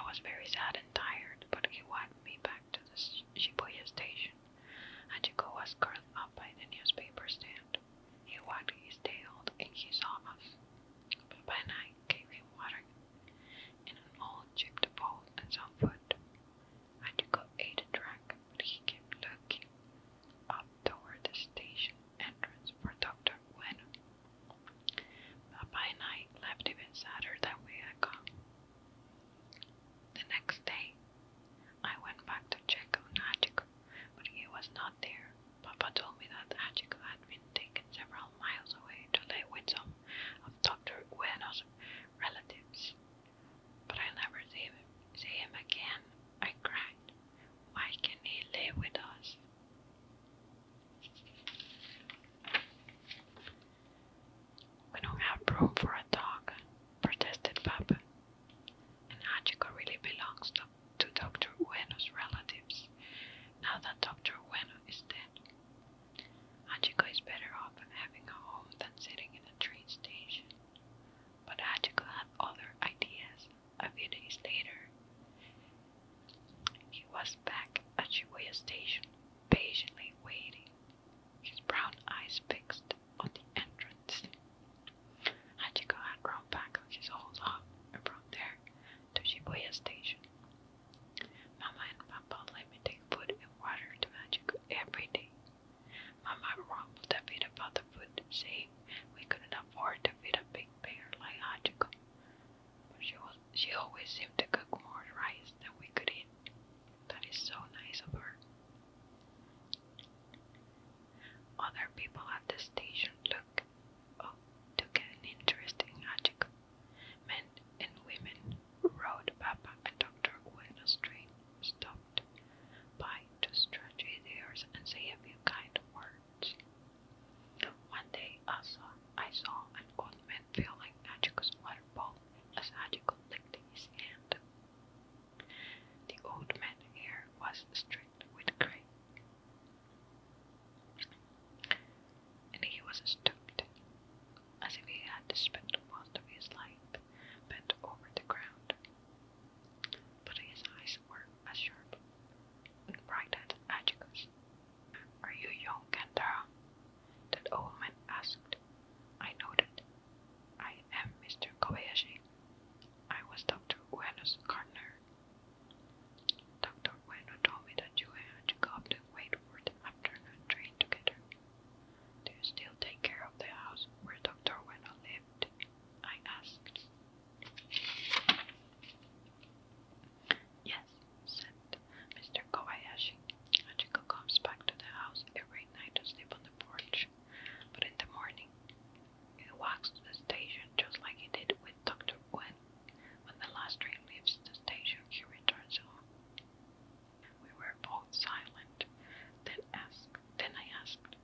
was very sad and tired, but he walked me back to the Shibuya station. Hachiko was curled up by the newspaper stand. He wagged his tail and he saw us. Papa and I gave him water in an old chipped bowl and some food. Hachiko ate and drank, but he kept looking up toward the station entrance for Dr. Ueno. Papa and I left even sadder than we had come. The next day, I went back to check on Hachiko, but he was not there. Papa told me that Hachiko had been taken several miles away to live with some of Dr. Ueno's relatives. But I never see him again. I cried. Why can't he live with us? We don't have room for a dog, protested Papa. And Hachiko really belongs to Dr. Ueno's relatives, now that Dr. Ueno is dead. Hachiko is better off having a home than sitting in a train station. But Hachiko had other ideas. A few days later, he was back at Shibuya station, patiently waiting, his brown eyes fixed on the entrance. Hachiko had run back on his old home and from there to Shibuya station. Mama and Papa let me take food and water to Hachiko every day. Mama rumbled a bit about the food, saying we couldn't afford to feed a big bear like Hachiko. But she always seemed to cook more rice than we could eat. That is so nice of her. Other people at the station took an interest in Hachiko. Men and women who rode Papa and Dr. Ueno's train stopped by to stretch his ears and say a few kind words. One day I saw an old man filling Hachiko's water bowl as Hachiko licked his hand. The old man's hair was streaked with gray, and he was stooped, as if he had spent most of his life bent over the ground. But his eyes were as sharp and bright as Hachiko's. "Are you young, Kentaro?" that old man asked. I nodded. "I am Mr. Kobayashi. I was Dr. Ueno's gardener. Dr. Ueno told me that you had to go up and wait for the afternoon train together. Do you still take care of the house where Dr. Ueno lived?" I asked. "Yes," said Mr. Kobayashi. "Hachiko comes back to the house every night to sleep on the porch, but in the morning he walks to the station just like he did with Dr. Ueno. When the last train leaves the station, he returns home." We were both silent. Then I asked,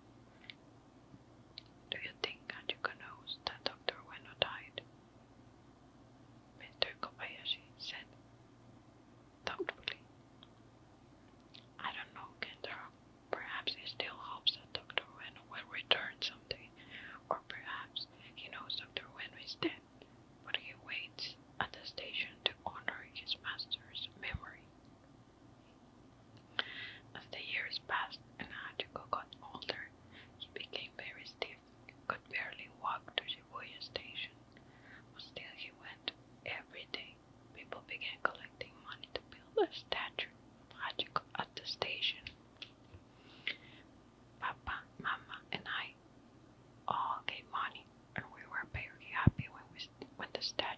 "Do you think Hachiko knows that Dr. Ueno died?" Mr. Kobayashi said thoughtfully, "I don't know, Kentaro. Perhaps he still hopes that Dr. Ueno will return someday, or perhaps he knows Dr. Ueno is dead, but he waits at the station to honor his master's memory." As the years passed and Hachiko got older, he became very stiff, could barely walk to Shibuya station, but still he went every day. People began collecting money to build a statue of Hachiko at the station. Papa, Mama, and I all gave money, and we were very happy when the statue